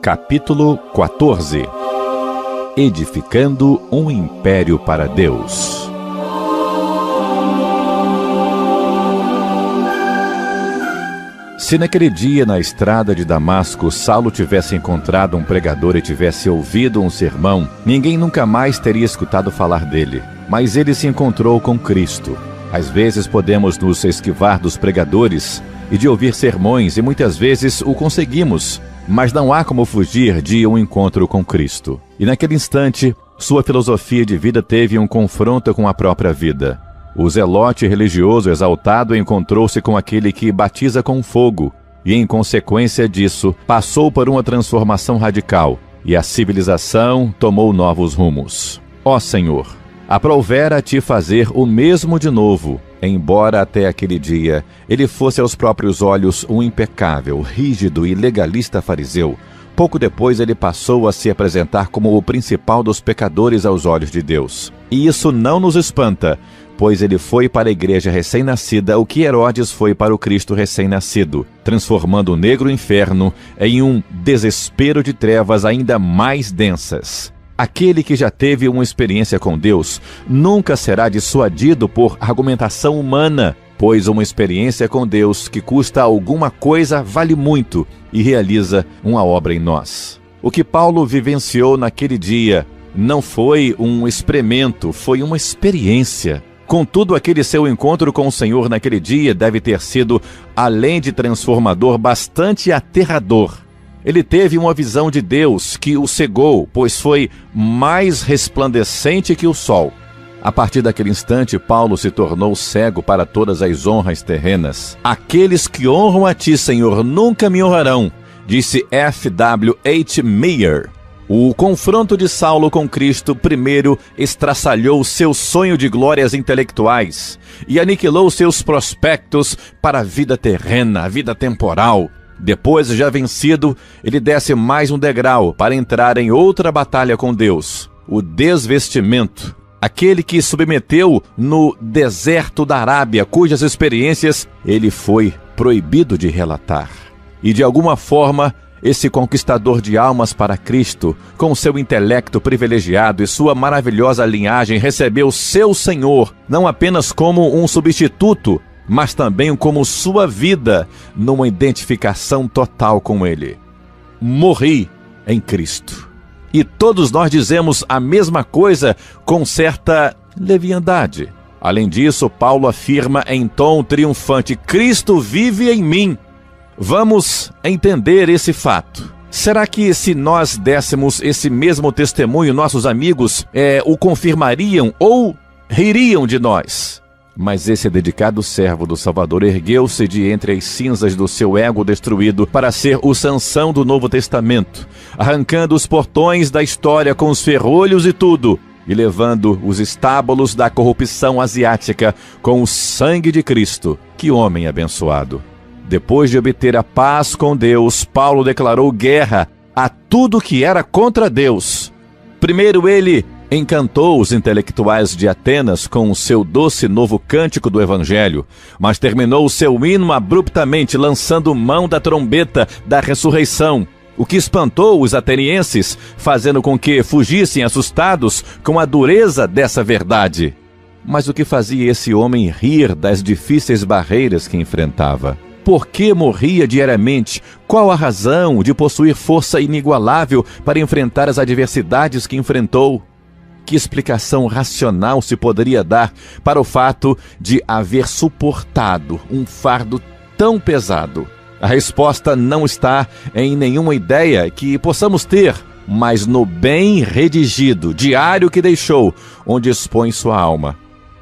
Capítulo 14. Edificando um império para Deus. Se naquele dia, na estrada de Damasco, Saulo tivesse encontrado um pregador e tivesse ouvido um sermão, ninguém nunca mais teria escutado falar dele. Mas ele se encontrou com Cristo. Às vezes podemos nos esquivar dos pregadores e de ouvir sermões, e muitas vezes o conseguimos, mas não há como fugir de um encontro com Cristo. E naquele instante, sua filosofia de vida teve um confronto com a própria vida. O zelote religioso exaltado encontrou-se com aquele que batiza com fogo, e em consequência disso, passou por uma transformação radical, e a civilização tomou novos rumos. Ó Senhor, aprovera-te fazer o mesmo de novo, embora até aquele dia ele fosse aos próprios olhos um impecável, rígido e legalista fariseu. Pouco depois ele passou a se apresentar como o principal dos pecadores aos olhos de Deus. E isso não nos espanta, pois ele foi para a igreja recém-nascida o que Herodes foi para o Cristo recém-nascido, transformando o negro inferno em um desespero de trevas ainda mais densas. Aquele que já teve uma experiência com Deus nunca será dissuadido por argumentação humana, pois uma experiência com Deus que custa alguma coisa vale muito e realiza uma obra em nós. O que Paulo vivenciou naquele dia não foi um experimento, foi uma experiência. Contudo, aquele seu encontro com o Senhor naquele dia deve ter sido, além de transformador, bastante aterrador. Ele teve uma visão de Deus que o cegou, pois foi mais resplandecente que o sol. A partir daquele instante, Paulo se tornou cego para todas as honras terrenas. Aqueles que honram a ti, Senhor, nunca me honrarão, disse F.W.H. Meyer. O confronto de Saulo com Cristo primeiro estraçalhou seu sonho de glórias intelectuais e aniquilou seus prospectos para a vida terrena, a vida temporal. Depois, já vencido, ele desce mais um degrau para entrar em outra batalha com Deus, o desvestimento. Aquele que submeteu no deserto da Arábia, cujas experiências ele foi proibido de relatar. E de alguma forma, esse conquistador de almas para Cristo, com seu intelecto privilegiado e sua maravilhosa linhagem, recebeu seu Senhor, não apenas como um substituto, mas também como sua vida, numa identificação total com Ele. Morri em Cristo. E todos nós dizemos a mesma coisa com certa leviandade. Além disso, Paulo afirma em tom triunfante: Cristo vive em mim. Vamos entender esse fato. Será que se nós dessemos esse mesmo testemunho, nossos amigos o confirmariam ou ririam de nós? Mas esse dedicado servo do Salvador ergueu-se de entre as cinzas do seu ego destruído para ser o Sansão do Novo Testamento, arrancando os portões da história com os ferrolhos e tudo, e levando os estábulos da corrupção asiática com o sangue de Cristo. Que homem abençoado! Depois de obter a paz com Deus, Paulo declarou guerra a tudo que era contra Deus. Primeiro ele encantou os intelectuais de Atenas com o seu doce novo cântico do Evangelho, mas terminou o seu hino abruptamente, lançando mão da trombeta da ressurreição, o que espantou os atenienses, fazendo com que fugissem assustados com a dureza dessa verdade. Mas o que fazia esse homem rir das difíceis barreiras que enfrentava? Por que morria diariamente? Qual a razão de possuir força inigualável para enfrentar as adversidades que enfrentou? Que explicação racional se poderia dar para o fato de haver suportado um fardo tão pesado? A resposta não está em nenhuma ideia que possamos ter, mas no bem redigido diário que deixou, onde expõe sua alma.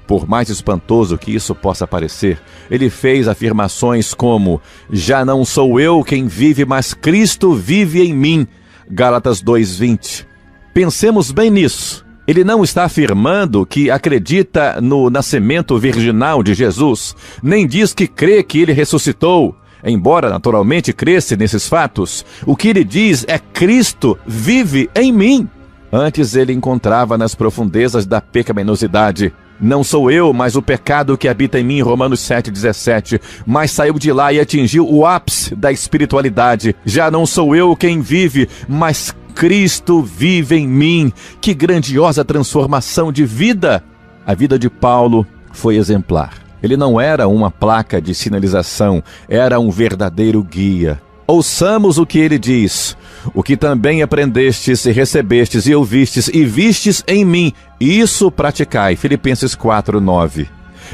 Por mais espantoso que isso possa parecer, ele fez afirmações como: já não sou eu quem vive, mas Cristo vive em mim. Gálatas 2:20. Pensemos bem nisso. Ele não está afirmando que acredita no nascimento virginal de Jesus, nem diz que crê que ele ressuscitou, embora naturalmente cresce nesses fatos. O que ele diz é: Cristo vive em mim. Antes ele encontrava nas profundezas da pecaminosidade Não sou eu, mas o pecado que habita em mim, Romanos 7,17. Mas saiu de lá e atingiu o ápice da espiritualidade. Já não sou eu quem vive, mas Cristo vive em mim. Que grandiosa transformação de vida! A vida de Paulo foi exemplar. Ele não era uma placa de sinalização, era um verdadeiro guia. Ouçamos o que ele diz: o que também aprendestes e recebestes e ouvistes e vistes em mim, isso praticai. Filipenses 4:9.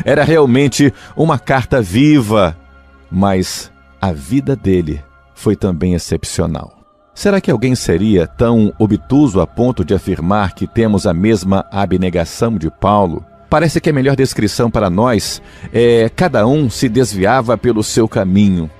Era realmente uma carta viva, mas a vida dele foi também excepcional. Será que alguém seria tão obtuso a ponto de afirmar que temos a mesma abnegação de Paulo? Parece que a melhor descrição para nós é: cada um se desviava pelo seu caminho.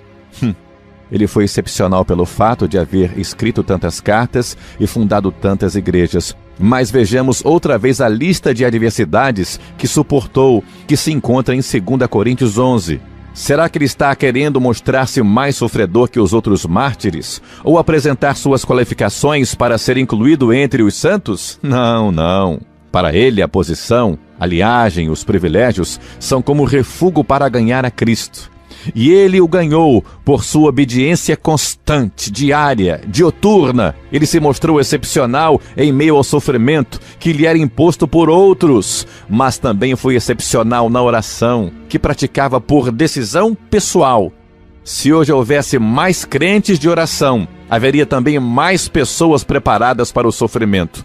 Ele foi excepcional pelo fato de haver escrito tantas cartas e fundado tantas igrejas. Mas vejamos outra vez a lista de adversidades que suportou, que se encontra em 2 Coríntios 11. Será que ele está querendo mostrar-se mais sofredor que os outros mártires? Ou apresentar suas qualificações para ser incluído entre os santos? Não. Para ele, a posição, a linhagem, os privilégios são como refúgio para ganhar a Cristo. E ele o ganhou por sua obediência constante, diária, dioturna. Ele se mostrou excepcional em meio ao sofrimento que lhe era imposto por outros, mas também foi excepcional na oração, que praticava por decisão pessoal. Se hoje houvesse mais crentes de oração, haveria também mais pessoas preparadas para o sofrimento.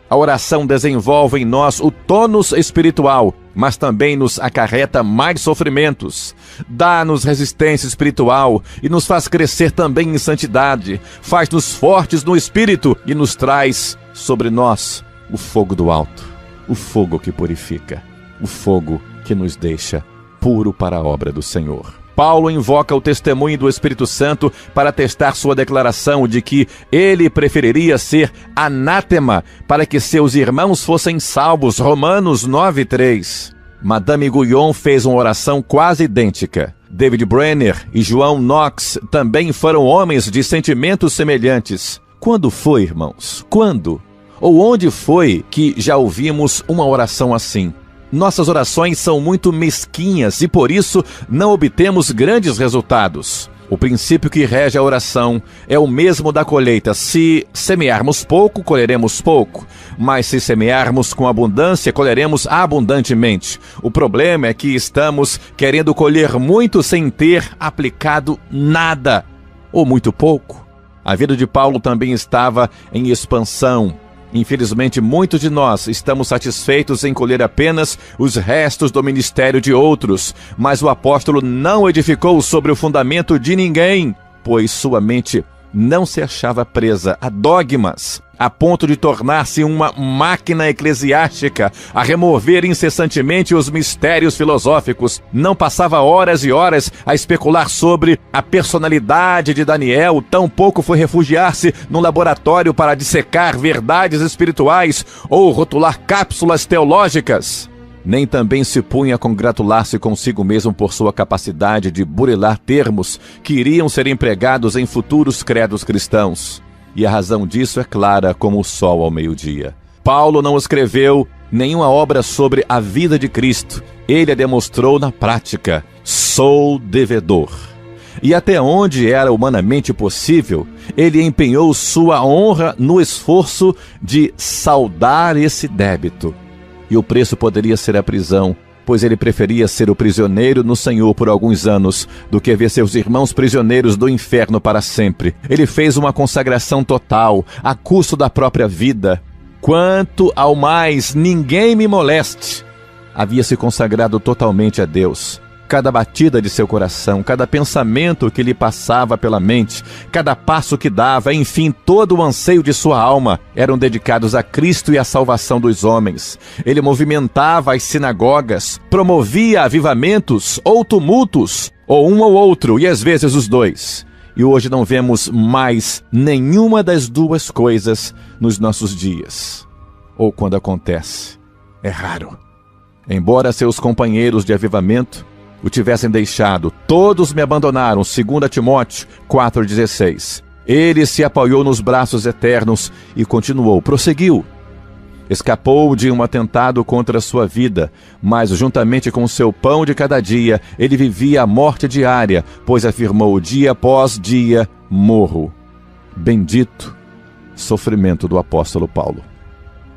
A oração desenvolve em nós o tônus espiritual, mas também nos acarreta mais sofrimentos. Dá-nos resistência espiritual e nos faz crescer também em santidade. Faz-nos fortes no espírito e nos traz sobre nós o fogo do alto, o fogo que purifica, o fogo que nos deixa puro para a obra do Senhor. Paulo invoca o testemunho do Espírito Santo para testar sua declaração de que ele preferiria ser anátema para que seus irmãos fossem salvos. Romanos 9:3. Madame Guyon fez uma oração quase idêntica. David Brenner e João Knox também foram homens de sentimentos semelhantes. Quando foi, irmãos? Quando? Ou onde foi que já ouvimos uma oração assim? Nossas orações são muito mesquinhas e por isso não obtemos grandes resultados. O princípio que rege a oração é o mesmo da colheita. Se semearmos pouco, colheremos pouco. Mas se semearmos com abundância, colheremos abundantemente. O problema é que estamos querendo colher muito sem ter aplicado nada, ou muito pouco. A vida de Paulo também estava em expansão. Infelizmente, muitos de nós estamos satisfeitos em colher apenas os restos do ministério de outros, mas o apóstolo não edificou sobre o fundamento de ninguém, pois sua mente não se achava presa a dogmas, a ponto de tornar-se uma máquina eclesiástica, a remover incessantemente os mistérios filosóficos. Não passava horas e horas a especular sobre a personalidade de Daniel, tampouco foi refugiar-se num laboratório para dissecar verdades espirituais ou rotular cápsulas teológicas. Nem também se punha a congratular-se consigo mesmo por sua capacidade de burilar termos que iriam ser empregados em futuros credos cristãos. E a razão disso é clara como o sol ao meio-dia. Paulo não escreveu nenhuma obra sobre a vida de Cristo. Ele a demonstrou na prática. Sou devedor. E até onde era humanamente possível, ele empenhou sua honra no esforço de saldar esse débito. E o preço poderia ser a prisão, pois ele preferia ser o prisioneiro no Senhor por alguns anos do que ver seus irmãos prisioneiros do inferno para sempre. Ele fez uma consagração total, a custo da própria vida. Quanto ao mais, ninguém me moleste. Havia se consagrado totalmente a Deus. Cada batida de seu coração, cada pensamento que lhe passava pela mente, cada passo que dava, enfim, todo o anseio de sua alma eram dedicados a Cristo e à salvação dos homens. Ele movimentava as sinagogas, promovia avivamentos ou tumultos, ou um ou outro, e às vezes os dois. E hoje não vemos mais nenhuma das duas coisas nos nossos dias. Ou quando acontece, é raro. Embora seus companheiros de avivamento o tivessem deixado, todos me abandonaram, 2 Timóteo 4,16. Ele se apoiou nos braços eternos e continuou, prosseguiu. Escapou de um atentado contra sua vida, mas juntamente com seu pão de cada dia, ele vivia a morte diária, pois afirmou dia após dia, morro. Bendito sofrimento do apóstolo Paulo.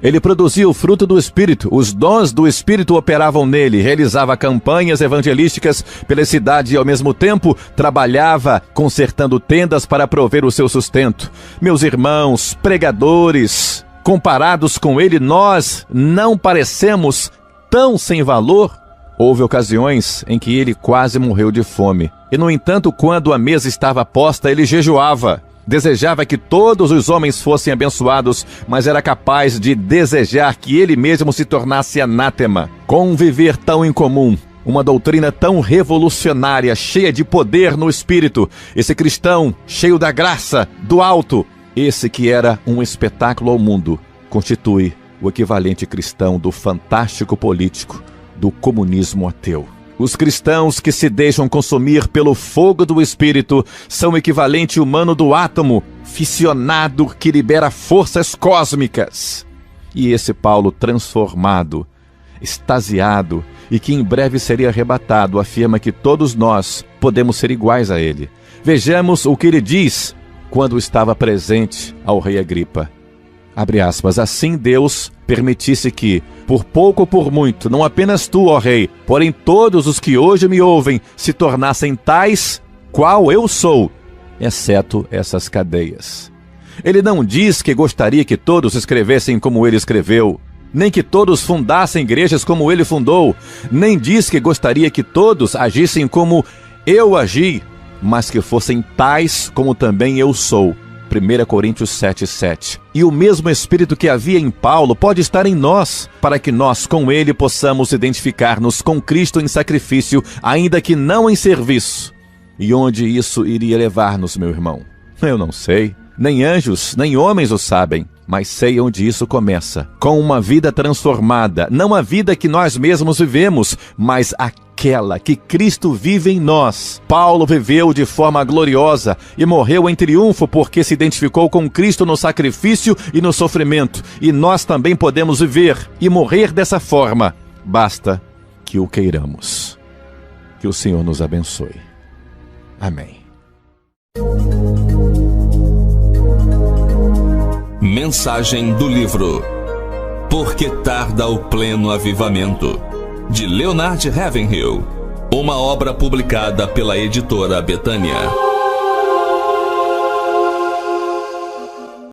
Ele produzia o fruto do Espírito, os dons do Espírito operavam nele, realizava campanhas evangelísticas pela cidade e ao mesmo tempo trabalhava consertando tendas para prover o seu sustento. Meus irmãos, pregadores, comparados com ele, nós não parecemos tão sem valor? Houve ocasiões em que ele quase morreu de fome. E, no entanto, quando a mesa estava posta, ele jejuava. Desejava que todos os homens fossem abençoados, mas era capaz de desejar que ele mesmo se tornasse anátema. Com um viver tão incomum, uma doutrina tão revolucionária, cheia de poder no espírito, esse cristão cheio da graça, do alto, esse que era um espetáculo ao mundo, constitui o equivalente cristão do fantástico político, do comunismo ateu. Os cristãos que se deixam consumir pelo fogo do Espírito são o equivalente humano do átomo, fissionado que libera forças cósmicas. E esse Paulo transformado, extasiado e que em breve seria arrebatado, afirma que todos nós podemos ser iguais a ele. Vejamos o que ele diz quando estava presente ao rei Agripa. Abre aspas, assim Deus permitisse que, por pouco ou por muito, não apenas tu, ó rei, porém todos os que hoje me ouvem, se tornassem tais qual eu sou, exceto essas cadeias. Ele não diz que gostaria que todos escrevessem como ele escreveu, nem que todos fundassem igrejas como ele fundou, nem diz que gostaria que todos agissem como eu agi, mas que fossem tais como também eu sou. 1 Coríntios 7:7. E o mesmo Espírito que havia em Paulo pode estar em nós, para que nós com ele possamos identificar-nos com Cristo em sacrifício, ainda que não em serviço. E onde isso iria levar-nos, meu irmão? Eu não sei. Nem anjos, nem homens o sabem. Mas sei onde isso começa. Com uma vida transformada. Não a vida que nós mesmos vivemos, mas aquela que Cristo vive em nós. Paulo viveu de forma gloriosa e morreu em triunfo porque se identificou com Cristo no sacrifício e no sofrimento. E nós também podemos viver e morrer dessa forma. Basta que o queiramos. Que o Senhor nos abençoe. Amém. Mensagem do livro Por que tarda o pleno avivamento? De Leonard Ravenhill, uma obra publicada pela editora Betânia.